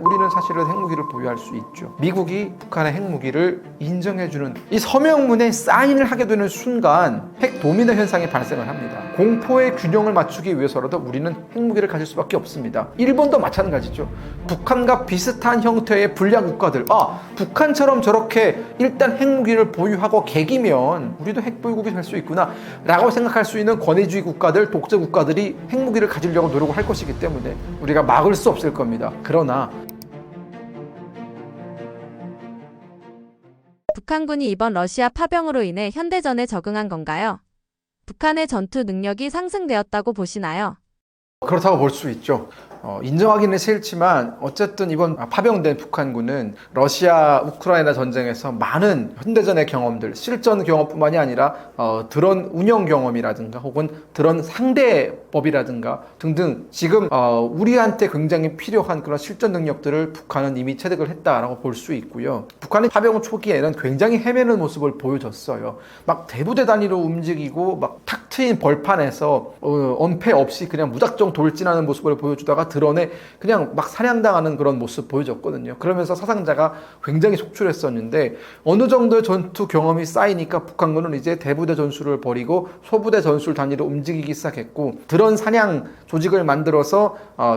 우리는 사실은 핵무기를 보유할 수 있죠. 미국이 북한의 핵무기를 인정해주는 이 서명문에 사인을 하게 되는 순간 핵 도미노 현상이 발생을 합니다. 공포의 균형을 맞추기 위해서라도 우리는 핵무기를 가질 수밖에 없습니다. 일본도 마찬가지죠. 북한과 비슷한 형태의 불량 국가들, 북한처럼 저렇게 일단 핵무기를 보유하고 개기면 우리도 핵보유국이 될 수 있구나 라고 생각할 수 있는 권위주의 국가들, 독재 국가들이 핵무기를 가지려고 노력을 할 것이기 때문에 우리가 막을 수 없을 겁니다. 그러나 북한군이 이번 러시아 파병으로 인해 현대전에 적응한 건가요? 북한의 전투 능력이 상승되었다고 보시나요? 그렇다고 볼 수 있죠. 인정하기는 싫지만 어쨌든 이번 파병된 북한군은 러시아 우크라이나 전쟁에서 많은 현대전의 경험들, 실전 경험뿐만이 아니라 드론 운영 경험이라든가 혹은 드론 상대법이라든가 등등 지금 우리한테 굉장히 필요한 그런 실전 능력들을 북한은 이미 체득을 했다라고 볼 수 있고요. 북한이 파병 초기에는 굉장히 헤매는 모습을 보여줬어요. 막 대부대 단위로 움직이고 막 탁 트인 벌판에서 엄폐 없이 그냥 무작정 돌진하는 모습을 보여주다가 드론에 그냥 막 사냥당하는 그런 모습 보여줬거든요. 그러면서 사상자가 굉장히 속출했었는데 어느 정도의 전투 경험이 쌓이니까 북한군은 이제 대부대 전술을 버리고 소부대 전술 단위로 움직이기 시작했고 드론 사냥 조직을 만들어서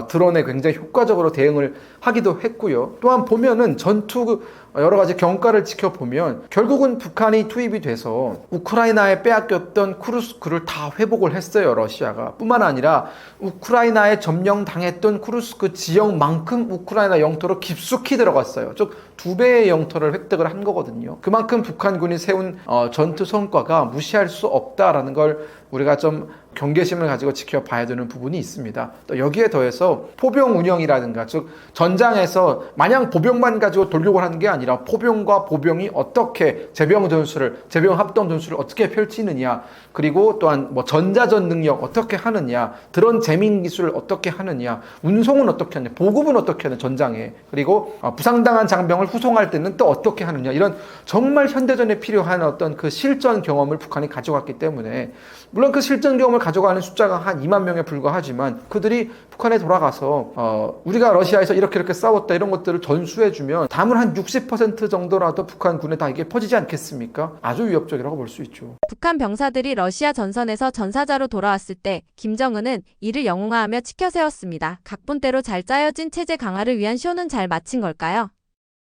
드론에 굉장히 효과적으로 대응을 하기도 했고요. 또한 보면은 전투 여러 가지 경과를 지켜보면 결국은 북한이 투입이 돼서 우크라이나에 빼앗겼던 쿠르스크를 다 회복을 했어요. 러시아가. 뿐만 아니라 우크라이나에 점령당했던 쿠르스크 지역만큼 우크라이나 영토로 깊숙이 들어갔어요. 즉 2배의 영토를 획득을 한 거거든요. 그만큼 북한군이 세운 전투 성과가 무시할 수 없다라는 걸 우리가 좀 경계심을 가지고 지켜봐야 되는 부분이 있습니다. 또 여기에 더해서 포병 운영이라든가 즉 전장에서 마냥 보병만 가지고 돌격을 하는 게 아니라 포병과 보병이 어떻게 제병 합동 전술을 어떻게 펼치느냐, 그리고 또한 뭐 전자전 능력 어떻게 하느냐, 드론 재민 기술을 어떻게 하느냐, 운송은 어떻게 하느냐, 보급은 어떻게 하느냐 전장에, 그리고 부상당한 장병을 후송할 때는 또 어떻게 하느냐, 이런 정말 현대전에 필요한 어떤 그 실전 경험을 북한이 가져갔기 때문에 물론 그 실전 경험을 가져가는 숫자가 한 2만 명에 불과하지만 그들이 북한에 돌아가서 우리가 러시아에서 이렇게 싸웠다 이런 것들을 전수해주면 담을 한 60% 정도라도 북한군에 다 이게 퍼지지 않겠습니까? 아주 위협적이라고 볼 수 있죠. 북한 병사들이 러시아 전선에서 전사자로 돌아왔을 때 김정은은 이를 영웅화하며 치켜세웠습니다. 각본대로 잘 짜여진 체제 강화를 위한 쇼는 잘 마친 걸까요?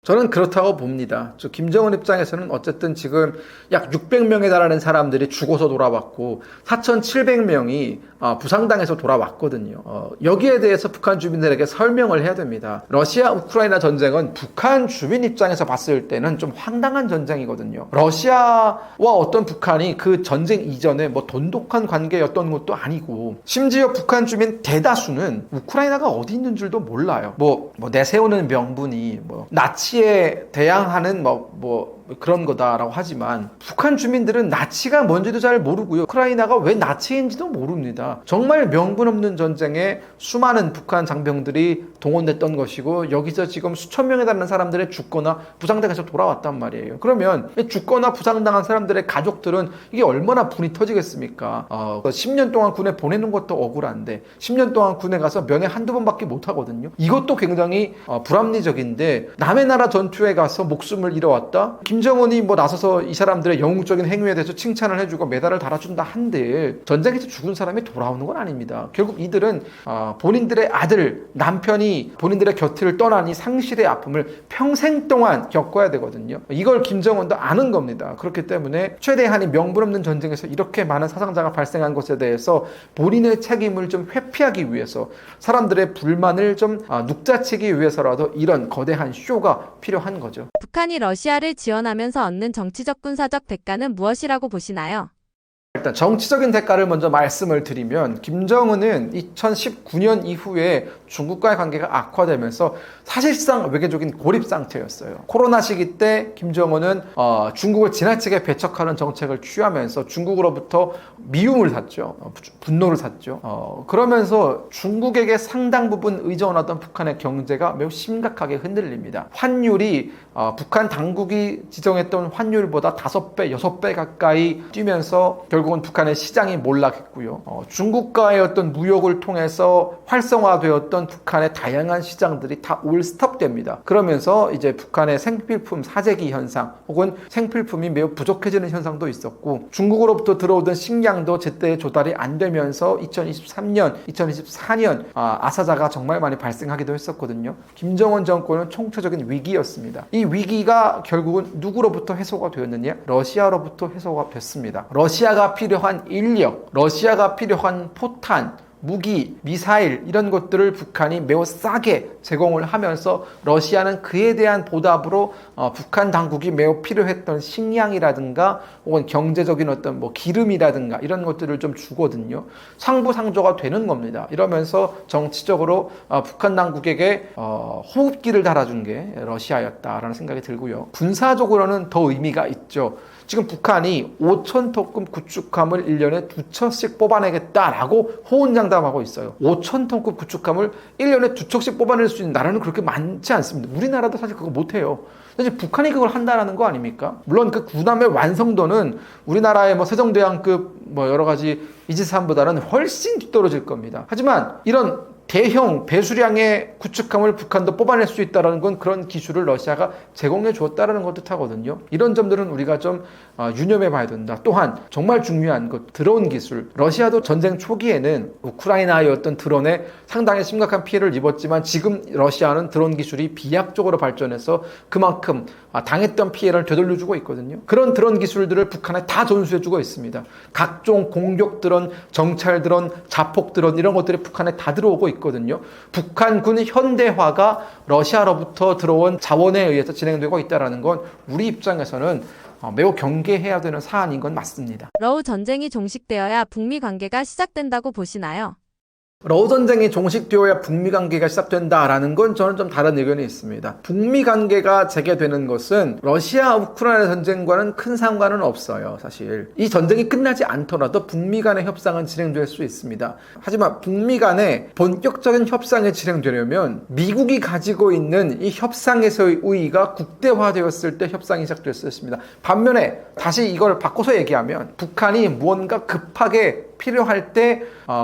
저는 그렇다고 봅니다. 김정은 입장에서는 어쨌든 지금 약 600명에 달하는 사람들이 죽어서 돌아왔고 4,700명이 부상당해서 돌아왔거든요. 여기에 대해서 북한 주민들에게 설명을 해야 됩니다. 러시아 우크라이나 전쟁은 북한 주민 입장에서 봤을 때는 좀 황당한 전쟁이거든요. 러시아와 어떤 북한이 그 전쟁 이전에 뭐 돈독한 관계였던 것도 아니고 심지어 북한 주민 대다수는 우크라이나가 어디 있는 줄도 몰라요. 뭐 내세우는 명분이 나치에 대항하는 그런 거다라고 하지만 북한 주민들은 나치가 뭔지도 잘 모르고요. 우크라이나가 왜 나치인지도 모릅니다. 정말 명분 없는 전쟁에 수많은 북한 장병들이 동원됐던 것이고 여기서 지금 수천 명에 달하는 사람들이 죽거나 부상당해서 돌아왔단 말이에요. 그러면 죽거나 부상당한 사람들의 가족들은 이게 얼마나 분이 터지겠습니까? 10년 동안 군에 보내는 것도 억울한데 10년 동안 군에 가서 면회 한두 번밖에 못 하거든요. 이것도 굉장히 불합리적인데 남의 나라 전투에 가서 목숨을 잃어왔다? 김정은이 나서서 이 사람들의 영웅적인 행위에 대해서 칭찬을 해주고 메달을 달아준다 한들 전쟁에서 죽은 사람이 돌아오는 건 아닙니다. 결국 이들은 본인들의 아들, 남편이 본인들의 곁을 떠나니 상실의 아픔을 평생 동안 겪어야 되거든요. 이걸 김정은도 아는 겁니다. 그렇기 때문에 최대한이 명분 없는 전쟁에서 이렇게 많은 사상자가 발생한 것에 대해서 본인의 책임을 좀 회피하기 위해서 사람들의 불만을 좀 눅자치기 위해서라도 이런 거대한 쇼가 필요한 거죠. 북한이 러시아를 지원하면서 얻는 정치적 군사적 대가는 무엇이라고 보시나요? 일단 정치적인 대가를 먼저 말씀을 드리면 김정은은 2019년 이후에 중국과의 관계가 악화되면서 사실상 외교적인 고립 상태였어요. 코로나 시기 때 김정은은 중국을 지나치게 배척하는 정책을 취하면서 중국으로부터 미움을 샀죠. 분노를 샀죠. 그러면서 중국에게 상당 부분 의존하던 북한의 경제가 매우 심각하게 흔들립니다. 환율이 북한 당국이 지정했던 환율보다 5배, 6배 가까이 뛰면서 결국 결국은 북한의 시장이 몰락했고요. 중국과의 어떤 무역을 통해서 활성화되었던 북한의 다양한 시장들이 다 올스톱됩니다. 그러면서 이제 북한의 생필품 사재기 현상 혹은 생필품이 매우 부족해지는 현상도 있었고, 중국으로부터 들어오던 식량도 제때 조달이 안 되면서 2023년, 2024년 아사자가 정말 많이 발생하기도 했었거든요. 김정은 정권은 총체적인 위기였습니다. 이 위기가 결국은 누구로부터 해소가 되었느냐? 러시아로부터 해소가 됐습니다. 러시아가 필요한 인력, 러시아가 필요한 포탄, 무기, 미사일 이런 것들을 북한이 매우 싸게 제공을 하면서 러시아는 그에 대한 보답으로 북한 당국이 매우 필요했던 식량이라든가 혹은 경제적인 어떤 기름이라든가 이런 것들을 좀 주거든요. 상부상조가 되는 겁니다. 이러면서 정치적으로 북한 당국에게 호흡기를 달아준 게 러시아였다라는 생각이 들고요. 군사적으로는 더 의미가 있죠. 지금 북한이 5,000톤급 구축함을 1년에 2척씩 뽑아내겠다라고 호언장담하고 있어요. 5,000톤급 구축함을 1년에 2척씩 뽑아낼 수 있는 나라는 그렇게 많지 않습니다. 우리나라도 사실 그거 못해요. 사실 북한이 그걸 한다라는 거 아닙니까? 물론 그 군함의 완성도는 우리나라의 세종대왕급 여러 가지 이지스함보다는 훨씬 뒤떨어질 겁니다. 하지만 이런 대형 배수량의 구축함을 북한도 뽑아낼 수 있다는 건 그런 기술을 러시아가 제공해 주었다는 것 뜻하거든요. 이런 점들은 우리가 좀 유념해 봐야 된다. 또한 정말 중요한 것, 드론 기술. 러시아도 전쟁 초기에는 우크라이나의 어떤 드론에 상당히 심각한 피해를 입었지만 지금 러시아는 드론 기술이 비약적으로 발전해서 그만큼 당했던 피해를 되돌려주고 있거든요. 그런 드론 기술들을 북한에 다 전수해주고 있습니다. 각종 공격 드론, 정찰 드론, 자폭 드론 이런 것들이 북한에 다 들어오고 있거든요. 북한군 현대화가 러시아로부터 들어온 자원에 의해서 진행되고 있다는 건 우리 입장에서는 매우 경계해야 되는 사안인 건 맞습니다. 러우 전쟁이 종식되어야 북미 관계가 시작된다고 보시나요? 러우 전쟁이 종식되어야 북미 관계가 시작된다라는 건 저는 좀 다른 의견이 있습니다. 북미 관계가 재개되는 것은 러시아 우크라이나 전쟁과는 큰 상관은 없어요. 사실 이 전쟁이 끝나지 않더라도 북미 간의 협상은 진행될 수 있습니다. 하지만 북미 간의 본격적인 협상이 진행되려면 미국이 가지고 있는 이 협상에서의 우위가 국대화되었을 때 협상이 시작될 수 있습니다. 반면에 다시 이걸 바꿔서 얘기하면 북한이 무언가 급하게 필요할 때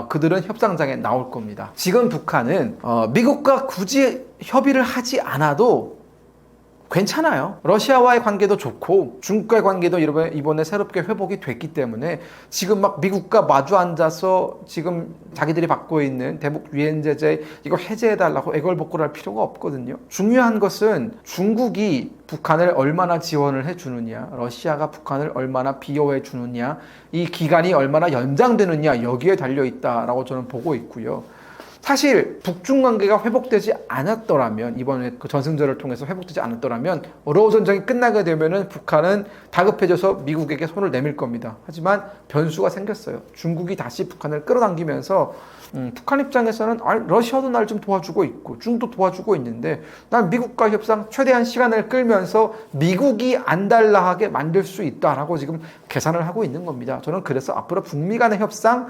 그들은 협상장에 나올 겁니다. 지금 북한은 미국과 굳이 협의를 하지 않아도 괜찮아요. 러시아와의 관계도 좋고 중국과의 관계도 이번에 새롭게 회복이 됐기 때문에 지금 미국과 마주 앉아서 지금 자기들이 받고 있는 대북 유엔 제재 이거 해제해달라고 애걸복걸 할 필요가 없거든요. 중요한 것은 중국이 북한을 얼마나 지원을 해주느냐, 러시아가 북한을 얼마나 비호해 주느냐, 이 기간이 얼마나 연장되느냐 여기에 달려있다라고 저는 보고 있고요. 사실 북중 관계가 회복되지 않았더라면, 이번에 그 전승절을 통해서 회복되지 않았더라면 러우 전쟁이 끝나게 되면은 북한은 다급해져서 미국에게 손을 내밀 겁니다. 하지만 변수가 생겼어요. 중국이 다시 북한을 끌어당기면서 북한 입장에서는 러시아도 날 좀 도와주고 있고 중국도 도와주고 있는데 난 미국과 협상 최대한 시간을 끌면서 미국이 안달나하게 만들 수 있다라고 지금 계산을 하고 있는 겁니다. 저는 그래서 앞으로 북미 간의 협상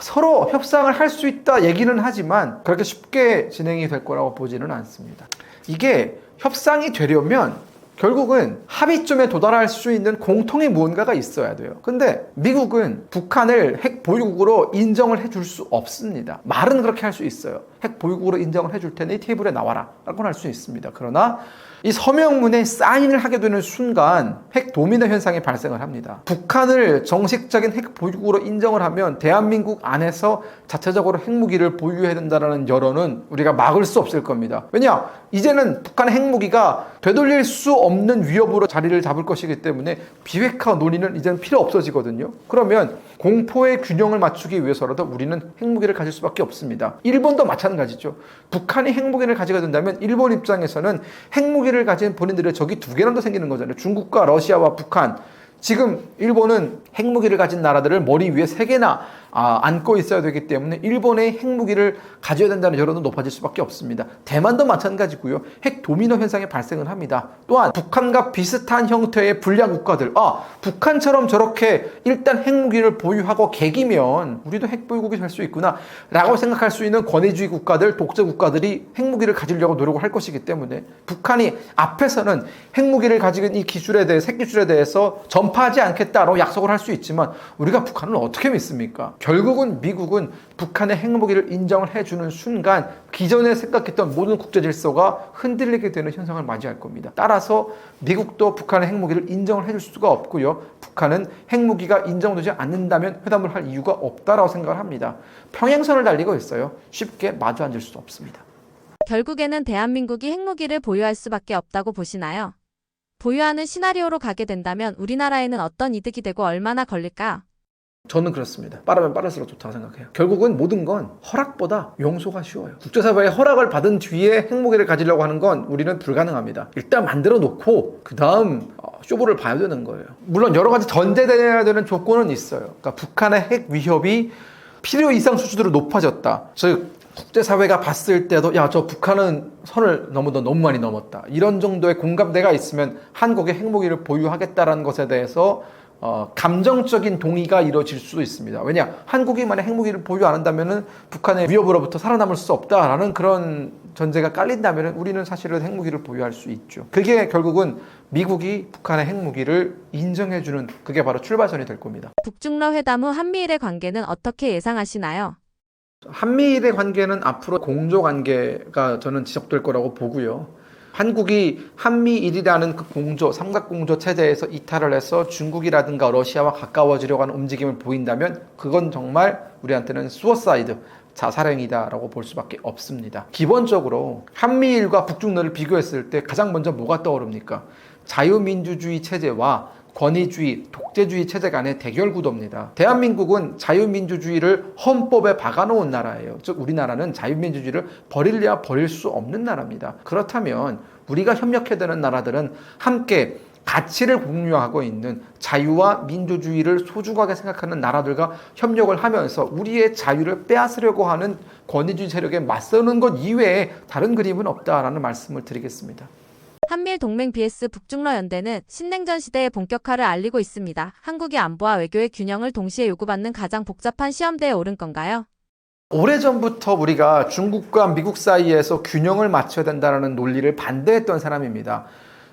서로 협상을 할 수 있다 얘기는 하지만 그렇게 쉽게 진행이 될 거라고 보지는 않습니다. 이게 협상이 되려면 결국은 합의점에 도달할 수 있는 공통의 무언가가 있어야 돼요. 근데 미국은 북한을 핵 보유국으로 인정을 해줄 수 없습니다. 말은 그렇게 할 수 있어요. 핵 보유국으로 인정을 해줄 테니 테이블에 나와라 라고 할 수 있습니다. 그러나 이 서명문에 사인을 하게 되는 순간 핵 도미노 현상이 발생을 합니다. 북한을 정식적인 핵 보유국으로 인정을 하면 대한민국 안에서 자체적으로 핵무기를 보유해야 된다는 여론은 우리가 막을 수 없을 겁니다. 왜냐? 이제는 북한의 핵무기가 되돌릴 수 없는 위협으로 자리를 잡을 것이기 때문에 비핵화 논의는 이제는 필요 없어지거든요. 그러면 공포의 균형을 맞추기 위해서라도 우리는 핵무기를 가질 수밖에 없습니다. 일본도 마찬가지죠. 북한이 핵무기를 가지게 된다면 일본 입장에서는 핵무기를 가진 본인들의 적이 두 개나 더 생기는 거잖아요. 중국과 러시아와 북한. 지금 일본은 핵무기를 가진 나라들을 머리 위에 3개나 안고 있어야 되기 때문에 일본의 핵무기를 가져야 된다는 여론은 높아질 수밖에 없습니다. 대만도 마찬가지고요. 핵 도미노 현상이 발생을 합니다. 또한 북한과 비슷한 형태의 불량 국가들, 북한처럼 저렇게 일단 핵무기를 보유하고 개기면 우리도 핵보유국이 될 수 있구나 라고 생각할 수 있는 권위주의 국가들, 독재 국가들이 핵무기를 가지려고 노력을 할 것이기 때문에 북한이 앞에서는 핵무기를 가지고 이 기술에 대해 핵기술에 대해서 전파하지 않겠다라고 약속을 할 수 있지만 우리가 북한을 어떻게 믿습니까? 결국은 미국은 북한의 핵무기를 인정을 해주는 순간 기존에 생각했던 모든 국제 질서가 흔들리게 되는 현상을 맞이할 겁니다. 따라서 미국도 북한의 핵무기를 인정을 해줄 수가 없고요. 북한은 핵무기가 인정되지 않는다면 회담을 할 이유가 없다라고 생각을 합니다. 평행선을 달리고 있어요. 쉽게 마주 앉을 수 없습니다. 결국에는 대한민국이 핵무기를 보유할 수밖에 없다고 보시나요? 보유하는 시나리오로 가게 된다면 우리나라에는 어떤 이득이 되고 얼마나 걸릴까요? 저는 그렇습니다. 빠르면 빠를수록 좋다고 생각해요. 결국은 모든 건 허락보다 용서가 쉬워요. 국제사회의 허락을 받은 뒤에 핵무기를 가지려고 하는 건 우리는 불가능합니다. 일단 만들어 놓고 그 다음 쇼부를 봐야 되는 거예요. 물론 여러 가지 전제되어야 되는 조건은 있어요. 그러니까 북한의 핵 위협이 필요 이상 수준으로 높아졌다. 즉 국제사회가 봤을 때도 저 북한은 선을 너무 많이 넘었다. 이런 정도의 공감대가 있으면 한국의 핵무기를 보유하겠다라는 것에 대해서 감정적인 동의가 이루어질 수도 있습니다. 왜냐? 한국이 만약 핵무기를 보유 안 한다면은 북한의 위협으로부터 살아남을 수 없다라는 그런 전제가 깔린다면은 우리는 사실은 핵무기를 보유할 수 있죠. 그게 결국은 미국이 북한의 핵무기를 인정해주는 그게 바로 출발선이 될 겁니다. 북중러 회담 후 한미일의 관계는 어떻게 예상하시나요? 한미일의 관계는 앞으로 공조 관계가 저는 지속될 거라고 보고요. 한국이 한미일이라는 그 공조, 삼각공조 체제에서 이탈을 해서 중국이라든가 러시아와 가까워지려고 하는 움직임을 보인다면 그건 정말 우리한테는 수어사이드, 자살행위다라고 볼 수밖에 없습니다. 기본적으로 한미일과 북중러를 비교했을 때 가장 먼저 뭐가 떠오릅니까? 자유민주주의 체제와 권위주의, 독재주의 체제 간의 대결 구도입니다. 대한민국은 자유민주주의를 헌법에 박아놓은 나라예요. 즉 우리나라는 자유민주주의를 버릴래야 버릴 수 없는 나라입니다. 그렇다면 우리가 협력해야 되는 나라들은 함께 가치를 공유하고 있는 자유와 민주주의를 소중하게 생각하는 나라들과 협력을 하면서 우리의 자유를 빼앗으려고 하는 권위주의 세력에 맞서는 것 이외에 다른 그림은 없다라는 말씀을 드리겠습니다. 한미일 동맹 vs 북중러 연대는 신냉전 시대의 본격화를 알리고 있습니다. 한국이 안보와 외교의 균형을 동시에 요구받는 가장 복잡한 시험대에 오른 건가요? 오래전부터 우리가 중국과 미국 사이에서 균형을 맞춰야 된다는 논리를 반대했던 사람입니다.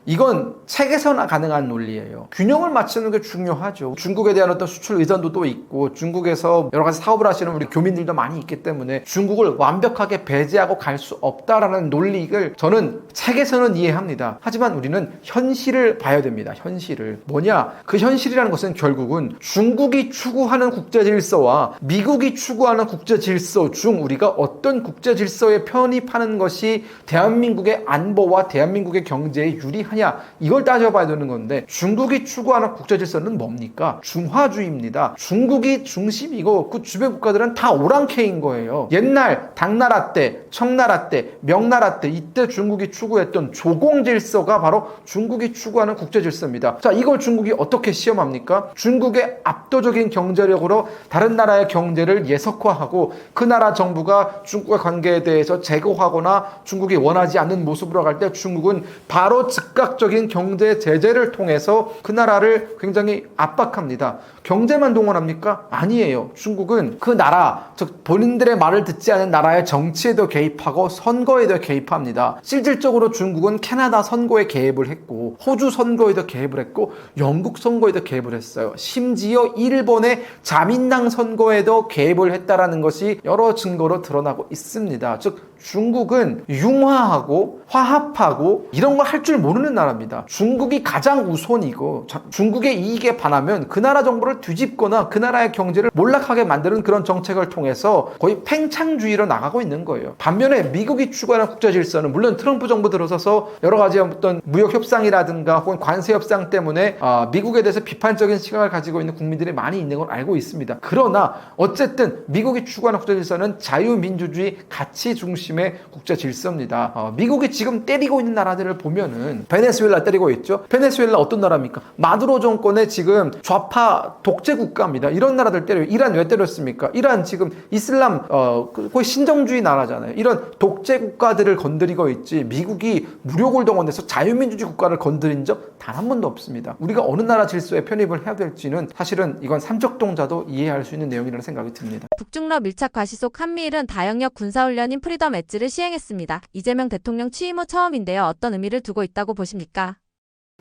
이건 책에서나 가능한 논리예요. 균형을 맞추는 게 중요하죠. 중국에 대한 어떤 수출 의존도 또 있고 중국에서 여러 가지 사업을 하시는 우리 교민들도 많이 있기 때문에 중국을 완벽하게 배제하고 갈 수 없다라는 논리를 저는 책에서는 이해합니다. 하지만 우리는 현실을 봐야 됩니다. 현실을. 뭐냐? 그 현실이라는 것은 결국은 중국이 추구하는 국제 질서와 미국이 추구하는 국제 질서 중 우리가 어떤 국제 질서에 편입하는 것이 대한민국의 안보와 대한민국의 경제에 유리한 이걸 따져봐야 되는 건데 중국이 추구하는 국제 질서는 뭡니까? 중화주의입니다. 중국이 중심이고 그 주변 국가들은 다 오랑캐인 거예요. 옛날 당나라 때, 청나라 때, 명나라 때 이때 중국이 추구했던 조공 질서가 바로 중국이 추구하는 국제 질서입니다. 자, 이걸 중국이 어떻게 시험합니까? 중국의 압도적인 경제력으로 다른 나라의 경제를 예석화하고 그 나라 정부가 중국의 관계에 대해서 제거하거나 중국이 원하지 않는 모습으로 갈 때 중국은 바로 즉각적인 경제 제재를 통해서 그 나라를 굉장히 압박합니다. 경제만 동원합니까? 아니에요. 중국은 그 나라, 즉 본인들의 말을 듣지 않은 나라의 정치에도 개입하고 선거에도 개입합니다. 실질적으로 중국은 캐나다 선거에 개입을 했고 호주 선거에도 개입을 했고 영국 선거에도 개입을 했어요. 심지어 일본의 자민당 선거에도 개입을 했다라는 것이 여러 증거로 드러나고 있습니다. 즉 중국은 융화하고 화합하고 이런 거 할 줄 모르는 나라입니다. 중국이 가장 우선이고 중국의 이익에 반하면 그 나라 정부를 뒤집거나 그 나라의 경제를 몰락하게 만드는 그런 정책을 통해서 거의 팽창주의로 나가고 있는 거예요. 반면에 미국이 추구하는 국제 질서는 물론 트럼프 정부 들어서서 여러 가지 어떤 무역 협상이라든가 혹은 관세 협상 때문에 미국에 대해서 비판적인 시각을 가지고 있는 국민들이 많이 있는 걸 알고 있습니다. 그러나 어쨌든 미국이 추구하는 국제 질서는 자유민주주의 가치 중심 중심의 국제 질서입니다. 미국이 지금 때리고 있는 나라들을 보면은 베네수엘라 때리고 있죠. 베네수엘라 어떤 나라입니까? 마두로 정권의 지금 좌파 독재 국가입니다. 이런 나라들 때려요. 이란 왜 때렸습니까? 이란 지금 이슬람 거의 신정주의 나라잖아요. 이런 독재 국가들을 건드리고 있지 미국이 무력을 동원해서 자유민주주의 국가를 건드린 적 단 한 번도 없습니다. 우리가 어느 나라 질서에 편입을 해야 될지는 사실은 이건 삼척동자도 이해할 수 있는 내용이라는 생각이 듭니다. 북중러 밀착 과시 속 한미일은 다영역 군사훈련인 프리덤 엣지를 시행했습니다. 이재명 대통령 취임 후 처음인데요. 어떤 의미를 두고 있다고 보십니까?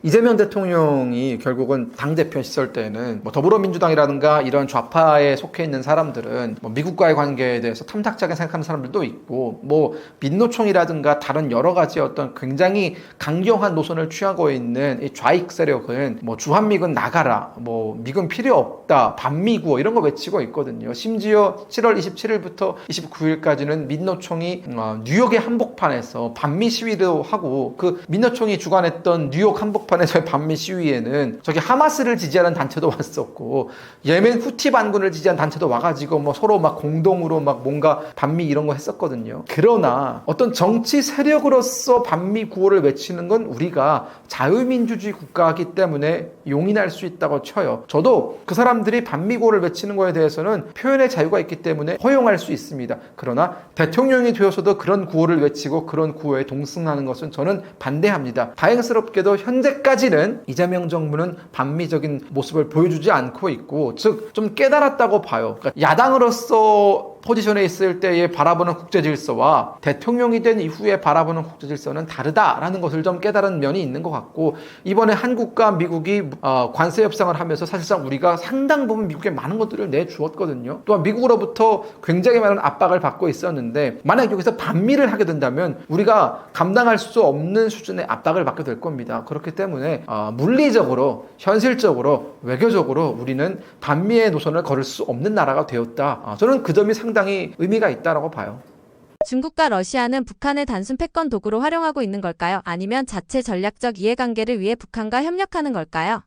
이재명 대통령이 결국은 당대표 시절 때는 더불어민주당이라든가 이런 좌파에 속해 있는 사람들은 미국과의 관계에 대해서 탐탁하게 생각하는 사람들도 있고 민노총이라든가 다른 여러 가지 어떤 굉장히 강경한 노선을 취하고 있는 이 좌익 세력은 주한미군 나가라, 미군 필요 없다, 반미구호 이런 거 외치고 있거든요. 심지어 7월 27일부터 29일까지는 민노총이 뉴욕의 한복판에서 반미 시위도 하고 그 민노총이 주관했던 뉴욕 한복판에서의 반미 시위에는 저기 하마스를 지지하는 단체도 왔었고 예멘 후티 반군을 지지하는 단체도 와가지고 서로 공동으로 뭔가 반미 이런 거 했었거든요. 그러나 어떤 정치 세력으로서 반미 구호를 외치는 건 우리가 자유민주주의 국가이기 때문에 용인할 수 있다고 쳐요. 저도 그 사람들이 반미 구호를 외치는 거에 대해서는 표현의 자유가 있기 때문에 허용할 수 있습니다. 그러나 대통령이 되어서도 그런 구호를 외치고 그런 구호에 동승하는 것은 저는 반대합니다. 다행스럽게도 현재까지는 이재명 정부는 반미적인 모습을 보여주지 않고 있고, 즉 좀 깨달았다고 봐요. 그러니까 야당으로서 포지션에 있을 때에 바라보는 국제 질서와 대통령이 된 이후에 바라보는 국제 질서는 다르다라는 것을 좀 깨달은 면이 있는 것 같고, 이번에 한국과 미국이 관세 협상을 하면서 사실상 우리가 상당 부분 미국에 많은 것들을 내주었거든요. 또한 미국으로부터 굉장히 많은 압박을 받고 있었는데 만약 여기서 반미를 하게 된다면 우리가 감당할 수 없는 수준의 압박을 받게 될 겁니다. 그렇기 때문에 물리적으로, 현실적으로, 외교적으로 우리는 반미의 노선을 걸을 수 없는 나라가 되었다. 저는 그 점이 상당히 의미가 있다고 봐요. 중국과 러시아는 북한을 단순 패권 도구로 활용하고 있는 걸까요? 아니면 자체 전략적 이해관계를 위해 북한과 협력하는 걸까요?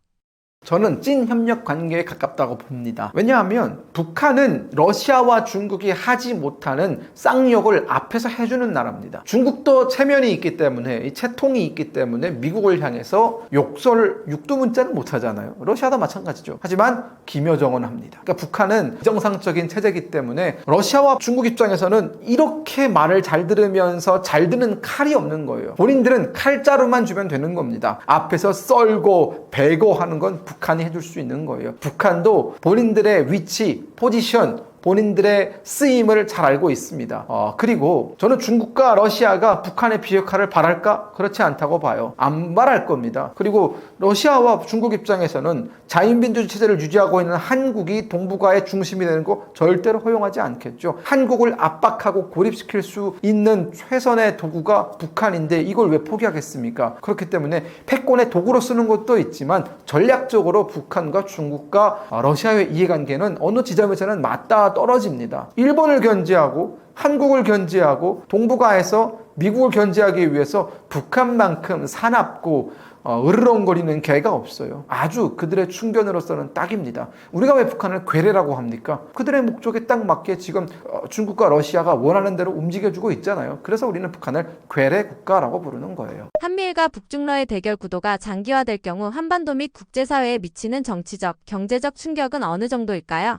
저는 찐 협력 관계에 가깝다고 봅니다. 왜냐하면 북한은 러시아와 중국이 하지 못하는 쌍욕을 앞에서 해주는 나라입니다. 중국도 체면이 있기 때문에, 이 채통이 있기 때문에 미국을 향해서 욕설, 육두문자는 못하잖아요. 러시아도 마찬가지죠. 하지만 기묘정언 합니다. 그러니까 북한은 비정상적인 체제이기 때문에 러시아와 중국 입장에서는 이렇게 말을 잘 들으면서 잘 드는 칼이 없는 거예요. 본인들은 칼자루만 주면 되는 겁니다. 앞에서 썰고 베고 하는 건 북한이 해줄 수 있는 거예요. 북한도 본인들의 위치, 포지션, 본인들의 쓰임을 잘 알고 있습니다. 그리고 저는 중국과 러시아가 북한의 비핵화를 바랄까? 그렇지 않다고 봐요. 안 바랄 겁니다. 그리고 러시아와 중국 입장에서는 자유민주주의 체제를 유지하고 있는 한국이 동북아의 중심이 되는 거 절대로 허용하지 않겠죠. 한국을 압박하고 고립시킬 수 있는 최선의 도구가 북한인데 이걸 왜 포기하겠습니까? 그렇기 때문에 패권의 도구로 쓰는 것도 있지만 전략적으로 북한과 중국과 러시아의 이해관계는 어느 지점에서는 맞다 떨어집니다. 일본을 견제하고 한국을 견제하고 동북아에서 미국을 견제하기 위해서 북한만큼 사납고 으르렁거리는 개가 없어요. 아주 그들의 충견으로서는 딱입니다. 우리가 왜 북한을 괴뢰라고 합니까? 그들의 목적에 딱 맞게 지금 중국과 러시아가 원하는 대로 움직여주고 있잖아요. 그래서 우리는 북한을 괴뢰 국가라고 부르는 거예요. 한미일과 북중러의 대결 구도가 장기화될 경우 한반도 및 국제사회에 미치는 정치적, 경제적 충격은 어느 정도일까요?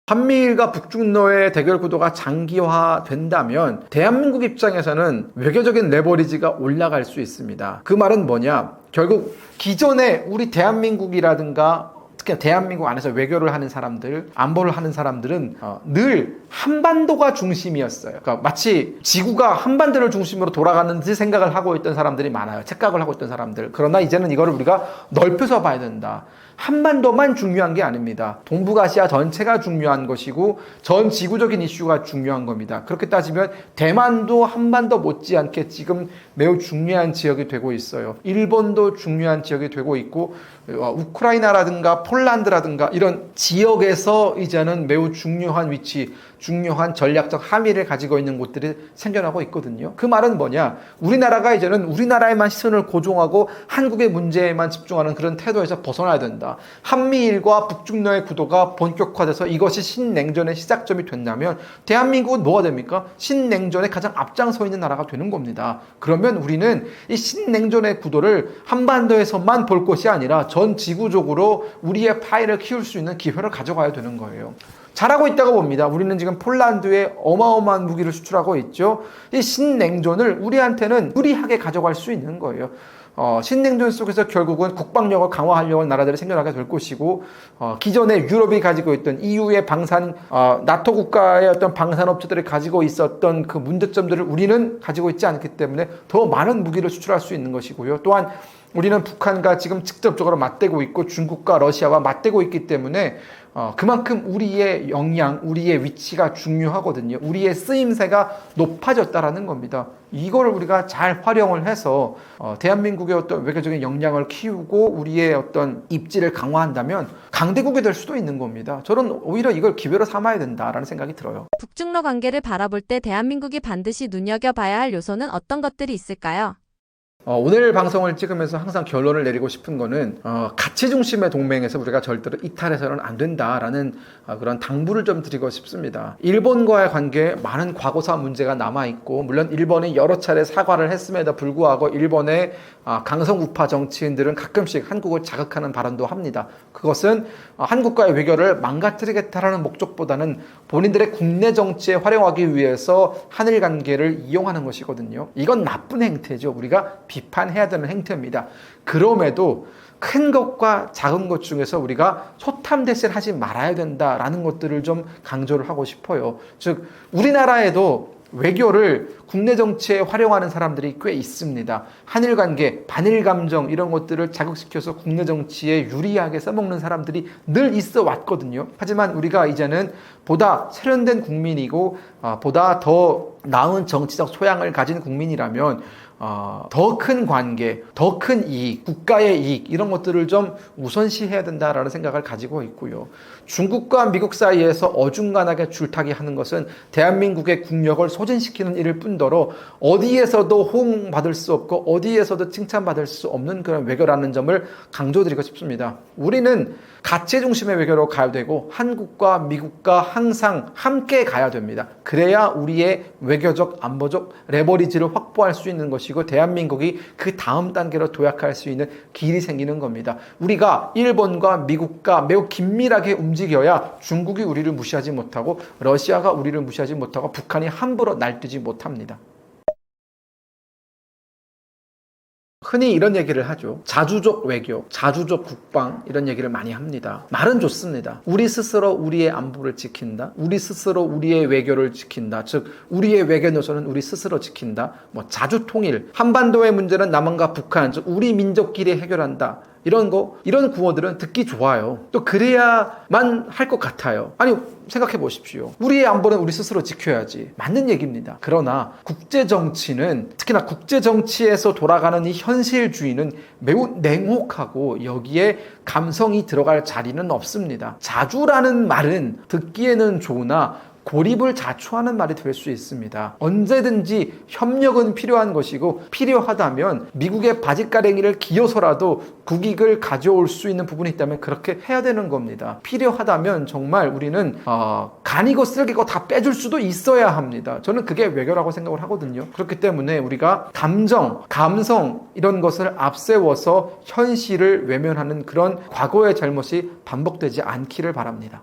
한미일과 북중러의 대결 구도가 장기화된다면 대한민국 입장에서는 외교적인 레버리지가 올라갈 수 있습니다. 그 말은 뭐냐? 결국 기존에 우리 대한민국이라든가 특히 대한민국 안에서 외교를 하는 사람들, 안보를 하는 사람들은 늘 한반도가 중심이었어요. 그러니까 마치 지구가 한반도를 중심으로 돌아가는 듯 생각을 하고 있던 사람들이 많아요. 착각을 하고 있던 사람들. 그러나 이제는 이거를 우리가 넓혀서 봐야 된다. 한반도만 중요한 게 아닙니다. 동북아시아 전체가 중요한 것이고 전 지구적인 이슈가 중요한 겁니다. 그렇게 따지면 대만도 한반도 못지않게 지금 매우 중요한 지역이 되고 있어요. 일본도 중요한 지역이 되고 있고 우크라이나라든가 폴란드라든가 이런 지역에서 이제는 매우 중요한 위치, 중요한 전략적 함의를 가지고 있는 곳들이 생겨나고 있거든요. 그 말은 뭐냐? 우리나라가 이제는 우리나라에만 시선을 고정하고 한국의 문제에만 집중하는 그런 태도에서 벗어나야 된다. 한미일과 북중러의 구도가 본격화돼서 이것이 신냉전의 시작점이 된다면 대한민국은 뭐가 됩니까? 신냉전에 가장 앞장서 있는 나라가 되는 겁니다. 그러면 우리는 이 신냉전의 구도를 한반도에서만 볼 것이 아니라 전 지구적으로 우리의 파이를 키울 수 있는 기회를 가져가야 되는 거예요. 잘하고 있다고 봅니다. 우리는 지금 폴란드에 어마어마한 무기를 수출하고 있죠. 이 신냉전을 우리한테는 유리하게 가져갈 수 있는 거예요. 신냉전 속에서 결국은 국방력을 강화하려고 하는 나라들이 생겨나게 될 것이고, 기존에 유럽이 가지고 있던 EU의 방산, 나토 국가의 어떤 방산업체들이 가지고 있었던 그 문제점들을 우리는 가지고 있지 않기 때문에 더 많은 무기를 수출할 수 있는 것이고요. 또한 우리는 북한과 지금 직접적으로 맞대고 있고 중국과 러시아와 맞대고 있기 때문에 그만큼 우리의 역량, 우리의 위치가 중요하거든요. 우리의 쓰임새가 높아졌다라는 겁니다. 이거를 우리가 잘 활용을 해서 대한민국의 어떤 외교적인 역량을 키우고 우리의 어떤 입지를 강화한다면 강대국이 될 수도 있는 겁니다. 저는 오히려 이걸 기회로 삼아야 된다라는 생각이 들어요. 북중러 관계를 바라볼 때 대한민국이 반드시 눈여겨봐야 할 요소는 어떤 것들이 있을까요? 오늘 방송을 찍으면서 항상 결론을 내리고 싶은 거는 가치 중심의 동맹에서 우리가 절대로 이탈해서는 안 된다라는 그런 당부를 좀 드리고 싶습니다. 일본과의 관계에 많은 과거사 문제가 남아있고 물론 일본이 여러 차례 사과를 했음에도 불구하고 일본의 강성 우파 정치인들은 가끔씩 한국을 자극하는 발언도 합니다. 그것은 한국과의 외교를 망가뜨리겠다라는 목적보다는 본인들의 국내 정치에 활용하기 위해서 한일 관계를 이용하는 것이거든요. 이건 나쁜 행태죠. 우리가 비판해야 되는 행태입니다. 그럼에도 큰 것과 작은 것 중에서 우리가 소탐 대신 하지 말아야 된다라는 것들을 좀 강조를 하고 싶어요. 즉 우리나라에도 외교를 국내 정치에 활용하는 사람들이 꽤 있습니다. 한일 관계, 반일 감정 이런 것들을 자극시켜서 국내 정치에 유리하게 써먹는 사람들이 늘 있어 왔거든요. 하지만 우리가 이제는 보다 세련된 국민이고 보다 더 나은 정치적 소양을 가진 국민이라면 더 큰 관계, 더 큰 이익, 국가의 이익 이런 것들을 좀 우선시해야 된다라는 생각을 가지고 있고요. 중국과 미국 사이에서 어중간하게 줄타기 하는 것은 대한민국의 국력을 소진시키는 일일 뿐더러 어디에서도 호응받을 수 없고 어디에서도 칭찬받을 수 없는 그런 외교라는 점을 강조드리고 싶습니다. 우리는 가치 중심의 외교로 가야 되고 한국과 미국과 항상 함께 가야 됩니다. 그래야 우리의 외교적, 안보적 레버리지를 확보할 수 있는 것이고 대한민국이 그 다음 단계로 도약할 수 있는 길이 생기는 겁니다. 우리가 일본과 미국과 매우 긴밀하게 움직여야 중국이 우리를 무시하지 못하고 러시아가 우리를 무시하지 못하고 북한이 함부로 날뛰지 못합니다. 흔히 이런 얘기를 하죠. 자주적 외교, 자주적 국방 이런 얘기를 많이 합니다. 말은 좋습니다. 우리 스스로 우리의 안보를 지킨다. 우리 스스로 우리의 외교를 지킨다. 즉 우리의 외교 노선은 우리 스스로 지킨다. 자주 통일, 한반도의 문제는 남한과 북한, 즉 우리 민족끼리 해결한다. 이런 구호들은 듣기 좋아요. 또 그래야만 할 것 같아요. 아니 생각해 보십시오. 우리의 안보는 우리 스스로 지켜야지. 맞는 얘기입니다. 그러나 국제정치는 특히나 국제정치에서 돌아가는 이 현실주의는 매우 냉혹하고 여기에 감성이 들어갈 자리는 없습니다. 자주라는 말은 듣기에는 좋으나 고립을 자초하는 말이 될 수 있습니다. 언제든지 협력은 필요한 것이고 필요하다면 미국의 바짓가랭이를 기어서라도 국익을 가져올 수 있는 부분이 있다면 그렇게 해야 되는 겁니다. 필요하다면 정말 우리는 간이고 쓸기고 다 빼줄 수도 있어야 합니다. 저는 그게 외교라고 생각을 하거든요. 그렇기 때문에 우리가 감성 이런 것을 앞세워서 현실을 외면하는 그런 과거의 잘못이 반복되지 않기를 바랍니다.